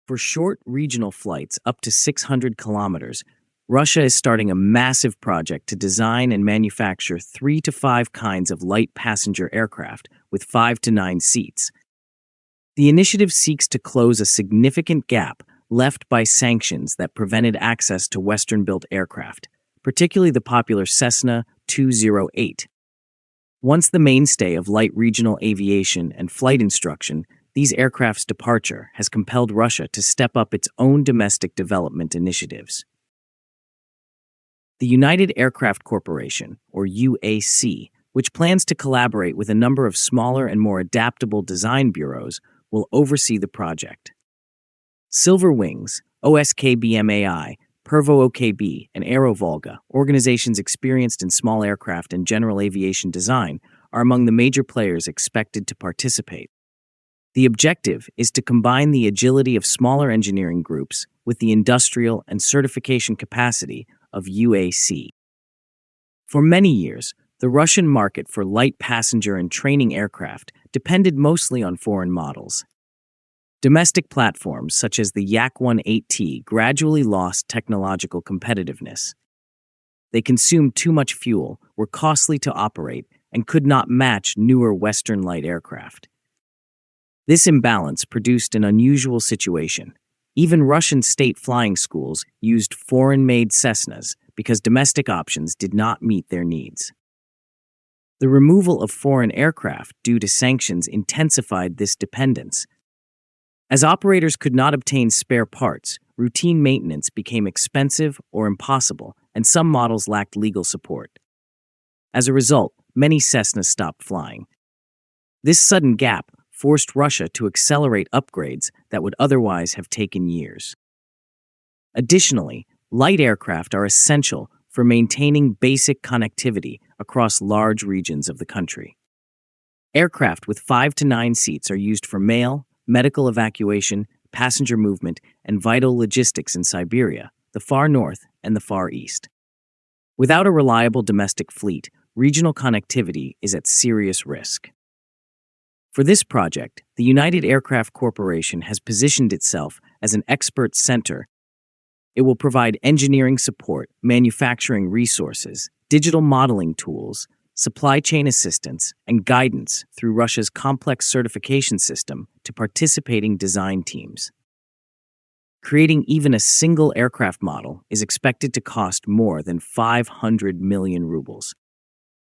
For short regional flights up to 600 kilometers, Russia is starting a massive project to design and manufacture 3 to 5 kinds of light passenger aircraft with 5 to 9 seats. The initiative seeks to close a significant gap left by sanctions that prevented access to Western-built aircraft, particularly the popular Cessna 208. Once the mainstay of light regional aviation and flight instruction, these aircraft's departure has compelled Russia to step up its own domestic development initiatives. The United Aircraft Corporation, or UAC, which plans to collaborate with a number of smaller and more adaptable design bureaus, will oversee the project. Silver Wings, OSKBMAI, Pervo OKB, and AeroVolga, organizations experienced in small aircraft and general aviation design, are among the major players expected to participate. The objective is to combine the agility of smaller engineering groups with the industrial and certification capacity of UAC. For many years, the Russian market for light passenger and training aircraft depended mostly on foreign models. Domestic platforms such as the Yak-18T gradually lost technological competitiveness. They consumed too much fuel, were costly to operate, and could not match newer Western light aircraft. This imbalance produced an unusual situation. Even Russian state flying schools used foreign-made Cessnas because domestic options did not meet their needs. The removal of foreign aircraft due to sanctions intensified this dependence. As operators could not obtain spare parts, routine maintenance became expensive or impossible, and some models lacked legal support. As a result, many Cessnas stopped flying. This sudden gap forced Russia to accelerate upgrades that would otherwise have taken years. Additionally, light aircraft are essential for maintaining basic connectivity across large regions of the country. Aircraft with 5 to 9 seats are used for mail, medical evacuation, passenger movement, and vital logistics in Siberia, the far north, and the far east. Without a reliable domestic fleet, regional connectivity is at serious risk. For this project, the United Aircraft Corporation has positioned itself as an expert center. It will provide engineering support, manufacturing resources, digital modeling tools, supply chain assistance, and guidance through Russia's complex certification system to participating design teams. Creating even a single aircraft model is expected to cost more than 500 million rubles.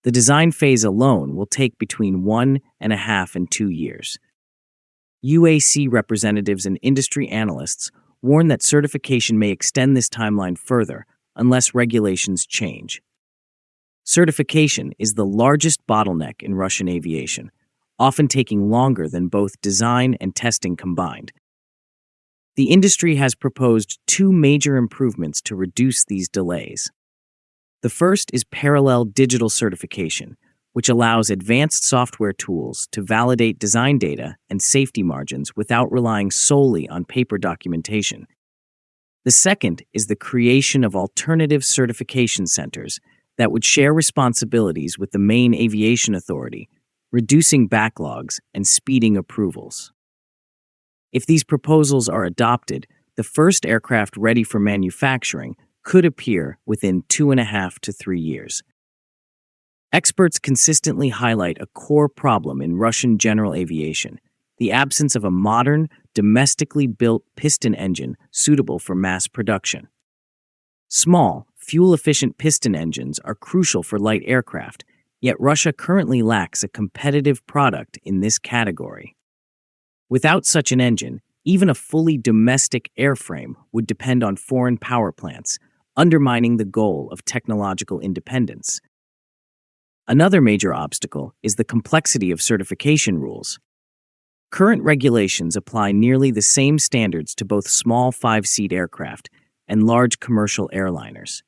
The design phase alone will take between 1.5 and 2 years. UAC representatives and industry analysts warn that certification may extend this timeline further unless regulations change. Certification is the largest bottleneck in Russian aviation, often taking longer than both design and testing combined. The industry has proposed 2 major improvements to reduce these delays. The first is parallel digital certification, which allows advanced software tools to validate design data and safety margins without relying solely on paper documentation. The second is the creation of alternative certification centers that would share responsibilities with the main aviation authority, reducing backlogs and speeding approvals. If these proposals are adopted, the first aircraft ready for manufacturing could appear within 2.5 to 3 years. Experts consistently highlight a core problem in Russian general aviation: the absence of a modern, domestically built piston engine suitable for mass production. Small, fuel-efficient piston engines are crucial for light aircraft, yet Russia currently lacks a competitive product in this category. Without such an engine, even a fully domestic airframe would depend on foreign power plants, undermining the goal of technological independence. Another major obstacle is the complexity of certification rules. Current regulations apply nearly the same standards to both small 5-seat aircraft and large commercial airliners.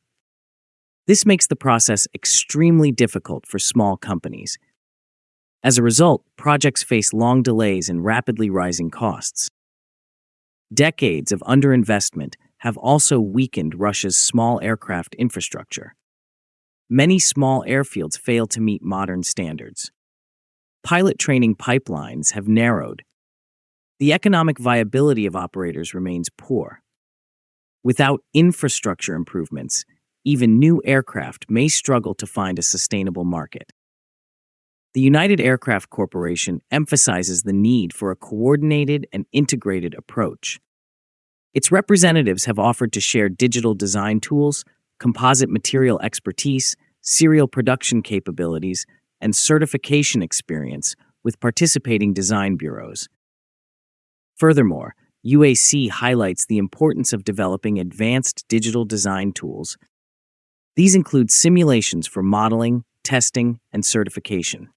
This makes the process extremely difficult for small companies. As a result, projects face long delays and rapidly rising costs. Decades of underinvestment have also weakened Russia's small aircraft infrastructure. Many small airfields fail to meet modern standards. Pilot training pipelines have narrowed. The economic viability of operators remains poor. Without infrastructure improvements, even new aircraft may struggle to find a sustainable market. The United Aircraft Corporation emphasizes the need for a coordinated and integrated approach. Its representatives have offered to share digital design tools, composite material expertise, serial production capabilities, and certification experience with participating design bureaus. Furthermore, UAC highlights the importance of developing advanced digital design tools. These include simulations for modeling, testing, and certification.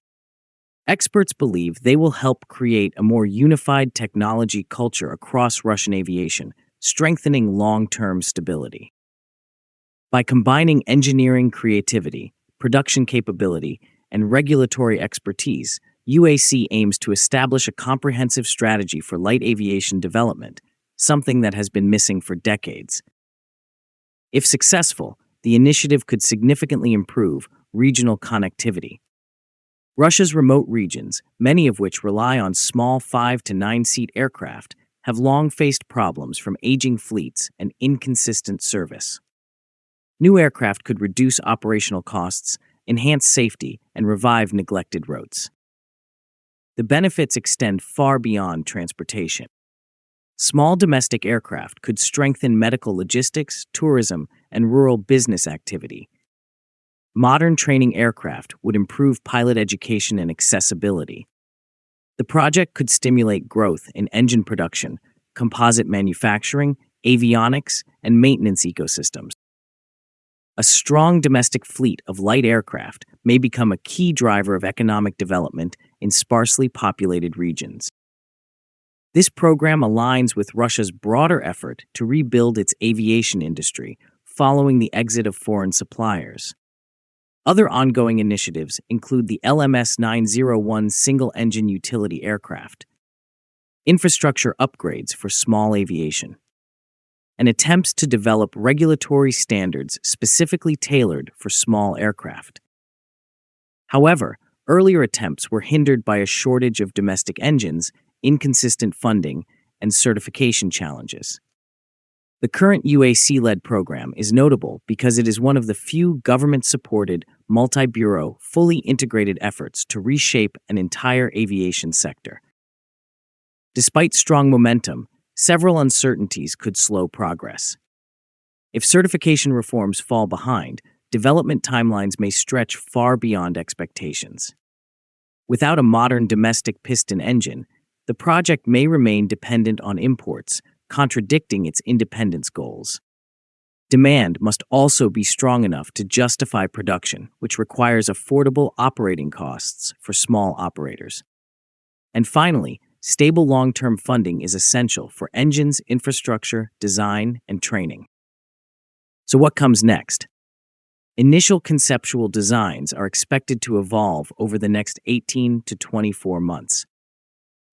Experts believe they will help create a more unified technology culture across Russian aviation, strengthening long-term stability. By combining engineering creativity, production capability, and regulatory expertise, UAC aims to establish a comprehensive strategy for light aviation development, something that has been missing for decades. If successful, the initiative could significantly improve regional connectivity. Russia's remote regions, many of which rely on small 5 to 9-seat aircraft, have long faced problems from aging fleets and inconsistent service. New aircraft could reduce operational costs, enhance safety, and revive neglected routes. The benefits extend far beyond transportation. Small domestic aircraft could strengthen medical logistics, tourism, and rural business activity. Modern training aircraft would improve pilot education and accessibility. The project could stimulate growth in engine production, composite manufacturing, avionics, and maintenance ecosystems. A strong domestic fleet of light aircraft may become a key driver of economic development in sparsely populated regions. This program aligns with Russia's broader effort to rebuild its aviation industry following the exit of foreign suppliers. Other ongoing initiatives include the LMS-901 single-engine utility aircraft, infrastructure upgrades for small aviation, and attempts to develop regulatory standards specifically tailored for small aircraft. However, earlier attempts were hindered by a shortage of domestic engines, inconsistent funding, and certification challenges. The current UAC-led program is notable because it is one of the few government-supported, multi-bureau, fully integrated efforts to reshape an entire aviation sector. Despite strong momentum, several uncertainties could slow progress. If certification reforms fall behind, development timelines may stretch far beyond expectations. Without a modern domestic piston engine, the project may remain dependent on imports, contradicting its independence goals. Demand must also be strong enough to justify production, which requires affordable operating costs for small operators. And finally, stable long-term funding is essential for engines, infrastructure, design, and training. So what comes next? Initial conceptual designs are expected to evolve over the next 18 to 24 months.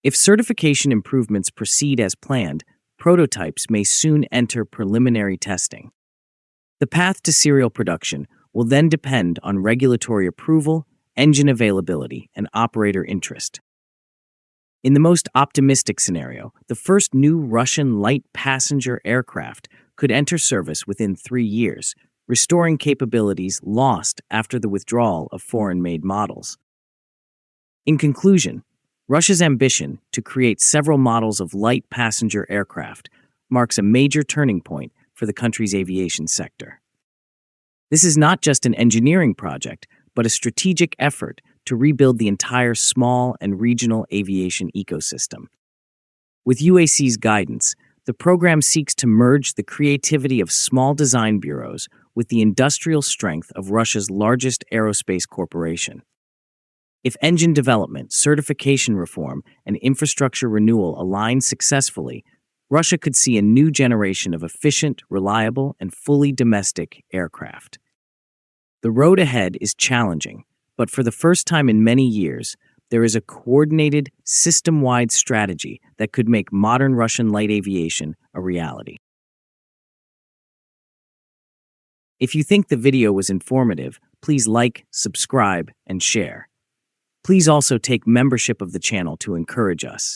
If certification improvements proceed as planned, prototypes may soon enter preliminary testing. The path to serial production will then depend on regulatory approval, engine availability, and operator interest. In the most optimistic scenario, the first new Russian light passenger aircraft could enter service within 3 years, restoring capabilities lost after the withdrawal of foreign-made models. In conclusion, Russia's ambition to create several models of light passenger aircraft marks a major turning point for the country's aviation sector. This is not just an engineering project, but a strategic effort to rebuild the entire small and regional aviation ecosystem. With UAC's guidance, the program seeks to merge the creativity of small design bureaus with the industrial strength of Russia's largest aerospace corporation. If engine development, certification reform, and infrastructure renewal align successfully, Russia could see a new generation of efficient, reliable, and fully domestic aircraft. The road ahead is challenging, but for the first time in many years, there is a coordinated, system-wide strategy that could make modern Russian light aviation a reality. If you think the video was informative, please like, subscribe, and share. Please also take membership of the channel to encourage us.